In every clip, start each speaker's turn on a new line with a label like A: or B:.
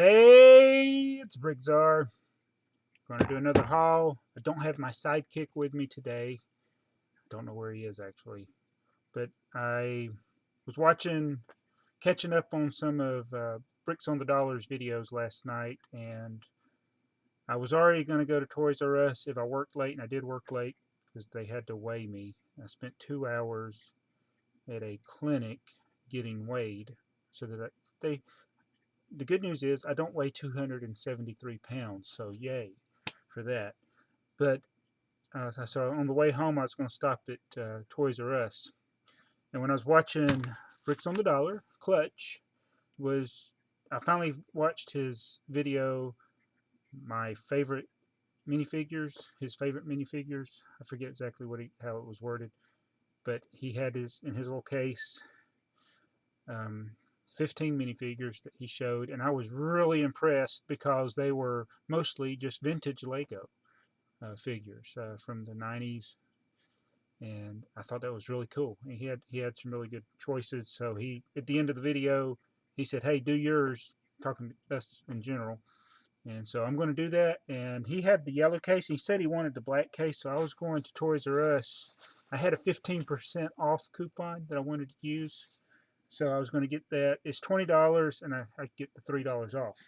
A: Hey, it's BrickTsar. Going to do another haul. I don't have my sidekick with me today. I don't know where he is actually, but I was catching up on some of Bricks on the Dollars videos last night, and I was already going to go to Toys R Us if I worked late, and I did work late because they had to weigh me. I spent 2 hours at a clinic getting weighed, so that they. The good news is I don't weigh 273 pounds, so yay for that. But so on the way home, I was going to stop at Toys R Us, and when I was watching Bricks on the Dollar, Clutch was I finally watched his video, my favorite minifigures, his favorite minifigures. I forget exactly how it was worded, but he had in his little case, um, 15 minifigures that he showed, and I was really impressed because they were mostly just vintage Lego figures from the 90s, and I thought that was really cool. And he had some really good choices. So he at the end of the video he said, "Hey, do yours," talking to us in general. And so I'm going to do that. And he had the yellow case. He said he wanted the black case, so I was going to Toys R Us. I had a 15% off coupon that I wanted to use, so I was going to get that. It's $20, and I get the $3 off.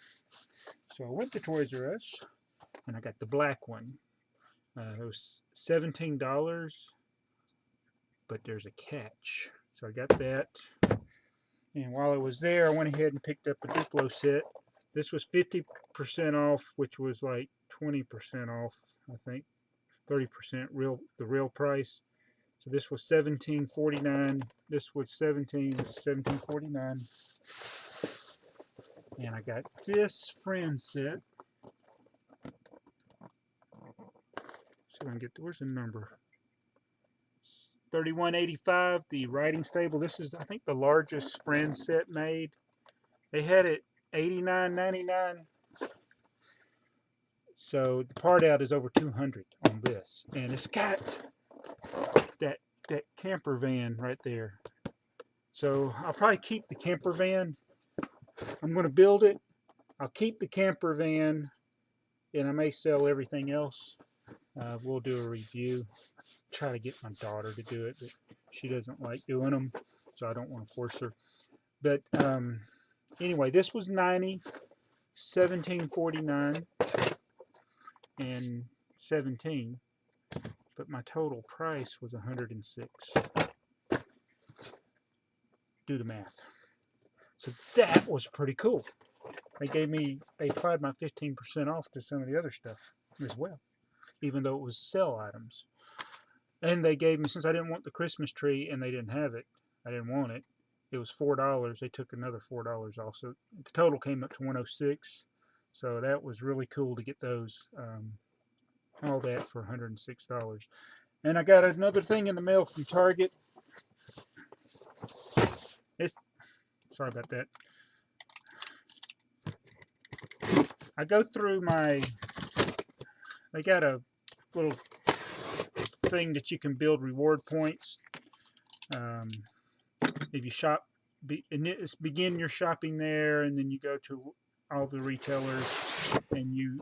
A: So I went to Toys R Us, and I got the black one. It was $17, but there's a catch. So I got that. And while I was there, I went ahead and picked up a Duplo set. This was 50% off, which was like 20% off, I think. 30% the real price. So this was $17.49. This was $17.49. And I got this friend set. So I can get where's the number? 3185, the riding stable. This is, I think, the largest friend set made. They had it $89.99. So the part out is over 200 on this, and it's got that camper van right there. So I'll probably keep the camper van. I'm going to build it. I'll keep the camper van, and I may sell everything else. We'll do a review. Try to get my daughter to do it, but she doesn't like doing them, so I don't want to force her. But anyway, this was $90, $17.49, and $17. But my total price was $106. Do the math. So that was pretty cool. They applied my 15% off to some of the other stuff as well, even though it was sale items. And they gave me, since I didn't want the Christmas tree and they didn't have it, I didn't want it. It was $4. They took another $4 off. So the total came up to $106. So that was really cool to get those, all that for $106. And I got another thing in the mail from Target. Sorry about that. I go through they got a little thing that you can build reward points. If you begin your shopping there, and then you go to all the retailers and you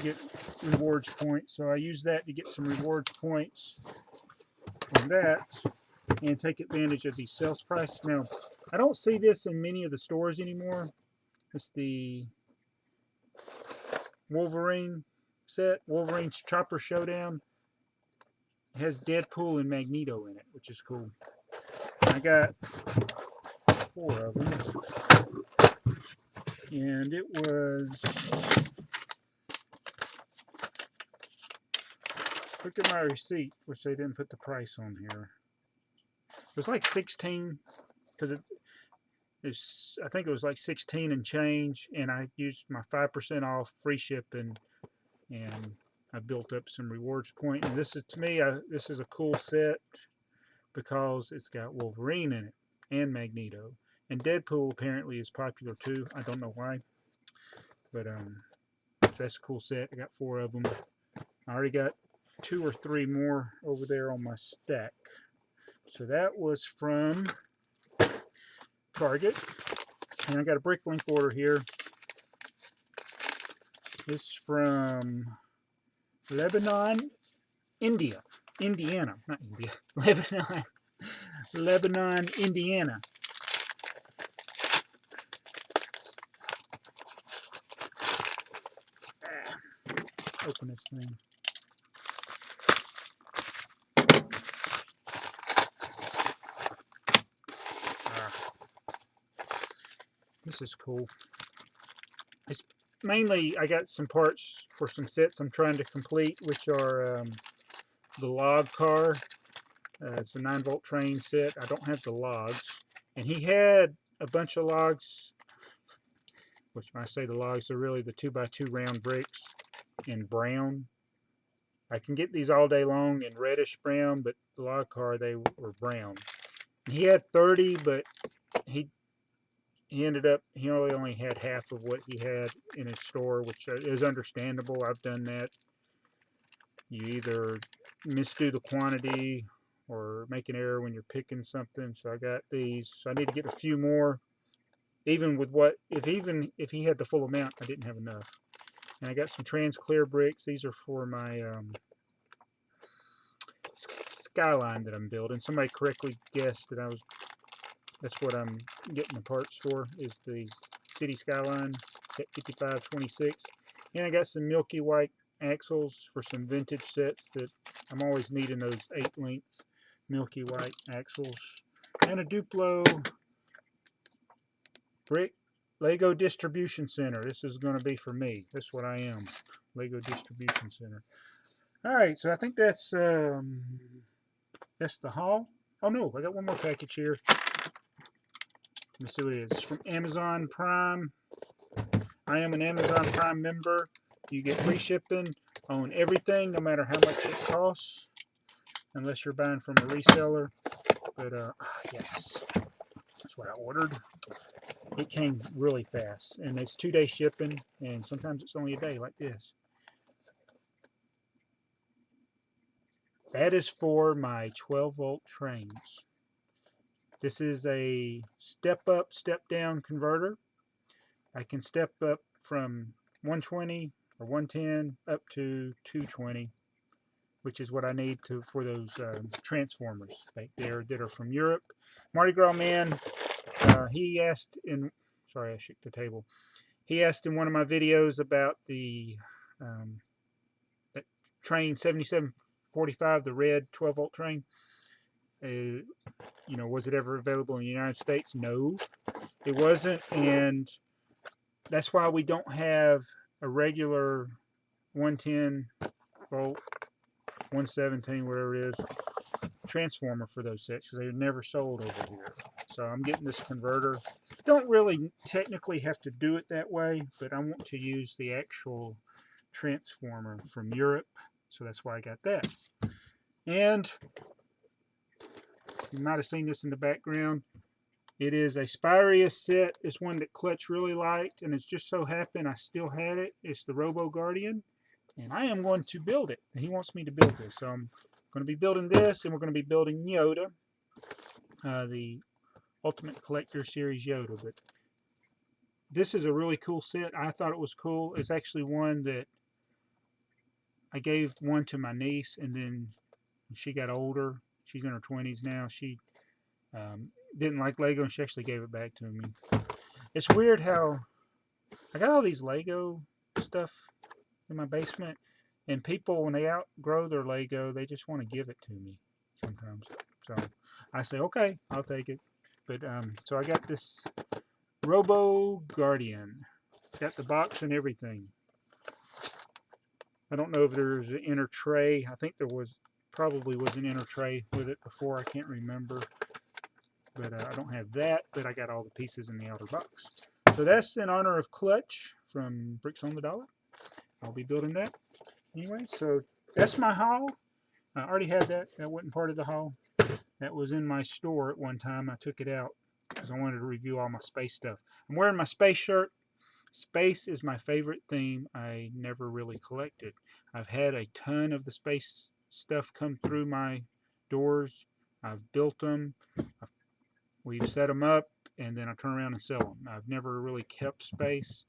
A: get rewards points. So I use that to get some rewards points from that and take advantage of these sales prices. Now, I don't see this in many of the stores anymore. It's the Wolverine set, Wolverine's Chopper Showdown. It has Deadpool and Magneto in it, which is cool. I got 4 of them, and it was, look at my receipt, which they didn't put the price on here. It was like 16, because I think it was like 16 and change, and I used my 5% off free shipping, and I built up some rewards points. And this is, to me, this is a cool set because it's got Wolverine in it and Magneto, and Deadpool apparently is popular too. I don't know why, but so that's a cool set. I got 4 of them. I already got 2 or 3 more over there on my stack. So that was from Target, and I got a Bricklink order here. It's from Lebanon, Indiana, not India, Lebanon, Indiana. Open this thing. This is cool. It's mainly, I got some parts for some sets I'm trying to complete, which are the log car. It's a 9-volt train set. I don't have the logs. And he had a bunch of logs, which when I say the logs, are really the 2x2 round bricks in brown. I can get these all day long in reddish brown, but the log car, they were brown. And he had 30, but he ended up, he only had half of what he had in his store, which is understandable. I've done that. You either misdo the quantity or make an error when you're picking something. So I got these. So I need to get a few more. Even with what, if he had the full amount, I didn't have enough. And I got some trans clear bricks. These are for my Skyline that I'm building. Somebody correctly guessed that that's what I'm getting the parts for, is the City Skyline set 5526. And I got some milky white axles for some vintage sets that I'm always needing, those 8-length milky white axles. And a Duplo brick Lego distribution center. This is going to be for me. That's what I am. Lego distribution center. Alright, so I think that's the haul. Oh no, I got one more package here. Let me see what it is. It's from Amazon Prime. I am an Amazon Prime member. You get free shipping on everything, no matter how much it costs, unless you're buying from a reseller. But yes, that's what I ordered. It came really fast, and it's 2-day shipping, and sometimes it's only a day, like this. That is for my 12-volt trains. This is a step-up, step-down converter. I can step up from 120 or 110 up to 220, which is what I need for those transformers right there that are from Europe. Mardi Gras Man, he asked in, sorry I shook the table, he asked in one of my videos about the train 7745, the red 12-volt train. You know, was it ever available in the United States? No, it wasn't, and that's why we don't have a regular 110 volt, 117, whatever it is, transformer for those sets, because they're never sold over here. So I'm getting this converter. Don't really technically have to do it that way, but I want to use the actual transformer from Europe, so that's why I got that. And you might have seen this in the background. It is a Spyrius set. It's one that Clutch really liked, and it's just so happened I still had it. It's the Robo Guardian, and I am going to build it. He wants me to build this, so I'm going to be building this, and we're going to be building Yoda, the Ultimate Collector Series Yoda. But this is a really cool set. I thought it was cool. It's actually one that I gave one to my niece, and then when she got older, she's in her 20s now, she didn't like Lego, and she actually gave it back to me. It's weird how I got all these Lego stuff in my basement, and people, when they outgrow their Lego, they just want to give it to me sometimes. So I say, okay, I'll take it. But so I got this Robo Guardian. Got the box and everything. I don't know if there's an inner tray. I think there probably was an inner tray with it before. I can't remember. But I don't have that, but I got all the pieces in the outer box. So that's in honor of Clutch from Bricks on the Dollar. I'll be building that. Anyway, so that's my haul. I already had that. That wasn't part of the haul. That was in my store at one time. I took it out because I wanted to review all my space stuff. I'm wearing my space shirt. Space is my favorite theme. I never really collected. I've had a ton of the space stuff come through my doors. I've built them. We've set them up, and then I turn around and sell them. I've never really kept space.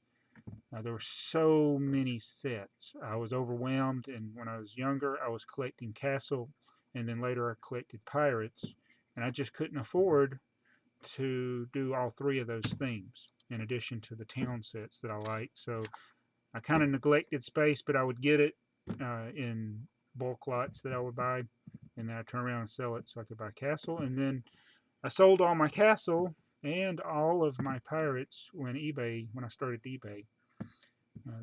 A: There were so many sets. I was overwhelmed, and when I was younger, I was collecting Castle, and then later I collected Pirates, and I just couldn't afford to do all three of those themes in addition to the town sets that I like. So I kind of neglected space, but I would get it in bulk lots that I would buy, and then I turn around and sell it so I could buy Castle. And then I sold all my Castle and all of my Pirates when I started eBay.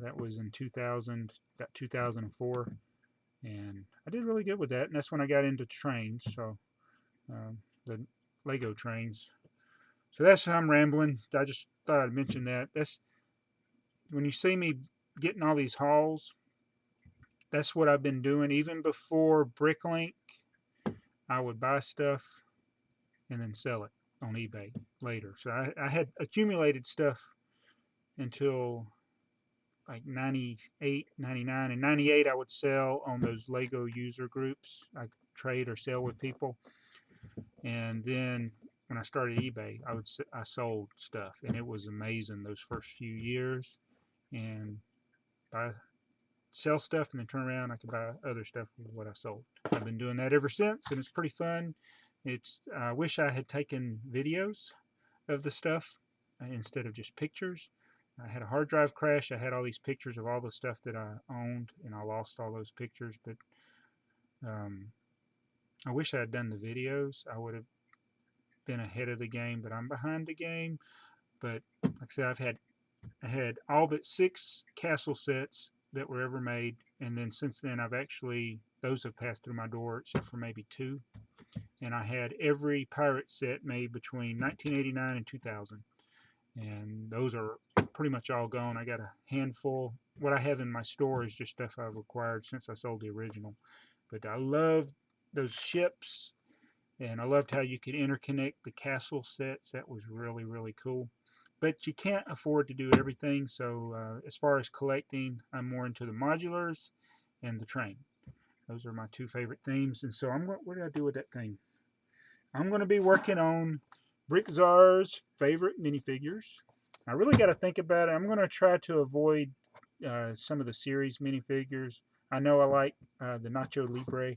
A: That was in 2000, about 2004, and I did really good with that. And that's when I got into trains, so the Lego trains. So that's how I'm rambling. I just thought I'd mention that. That's when you see me getting all these hauls. That's what I've been doing. Even before Bricklink, I would buy stuff and then sell it on eBay later. So I had accumulated stuff until like 98, 99. In 98, I would sell on those Lego user groups. I trade or sell with people. And then when I started eBay, I sold stuff, and it was amazing those first few years. And buy, sell stuff, and then turn around, I could buy other stuff with what I sold. I've been doing that ever since, and it's pretty fun. I wish I had taken videos of the stuff instead of just pictures. I had a hard drive crash. I had all these pictures of all the stuff that I owned, and I lost all those pictures. But I wish I had done the videos. I would have been ahead of the game, but I'm behind the game. But like I said, I had all but 6 Castle sets that were ever made, and then since then those have passed through my door except for maybe 2. And I had every pirate set made between 1989 and 2000, and those are pretty much all gone. I got a handful. What I have in my store is just stuff I've acquired since I sold the original. But I love those ships, and I loved how you could interconnect the Castle sets. That was really, really cool. But you can't afford to do everything, so as far as collecting, I'm more into the modulars and the train. Those are my 2 favorite themes. And so what did I do with that thing? I'm going to be working on BrickTsar's favorite minifigures. I really got to think about it. I'm going to try to avoid some of the series minifigures. I know I like the Nacho Libre.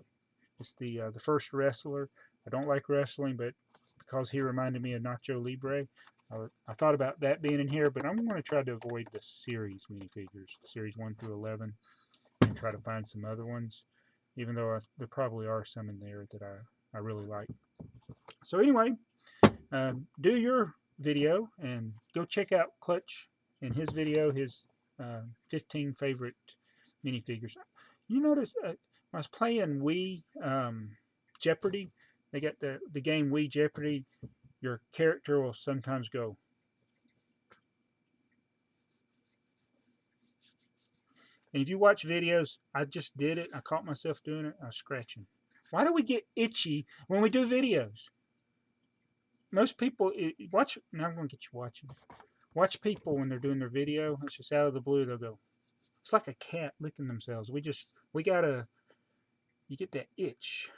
A: It's the first wrestler. I don't like wrestling, but because he reminded me of Nacho Libre, I thought about that being in here. But I'm going to try to avoid the series minifigures, series 1 through 11, and try to find some other ones. Even though there probably are some in there that I really like. So anyway, do your video and go check out Clutch in his video, his 15 favorite minifigures. You notice I was playing Wii Jeopardy. They got the game Wii Jeopardy. Your character will sometimes go. And if you watch videos, I just did it. I caught myself doing it. I was scratching. Why do we get itchy when we do videos? Most people watch. Now I'm going to get you watching. Watch people when they're doing their video. It's just out of the blue. They'll go. It's like a cat licking themselves. You get that itch.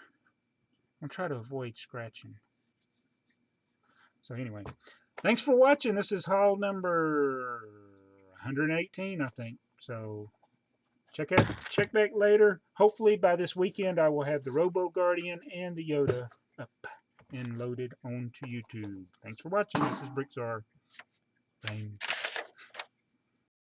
A: I'm trying to avoid scratching. So anyway, thanks for watching. This is haul number 118, I think. So check back later. Hopefully by this weekend I will have the Robo Guardian and the Yoda up and loaded onto YouTube. Thanks for watching. This is BrickTsar. Bang.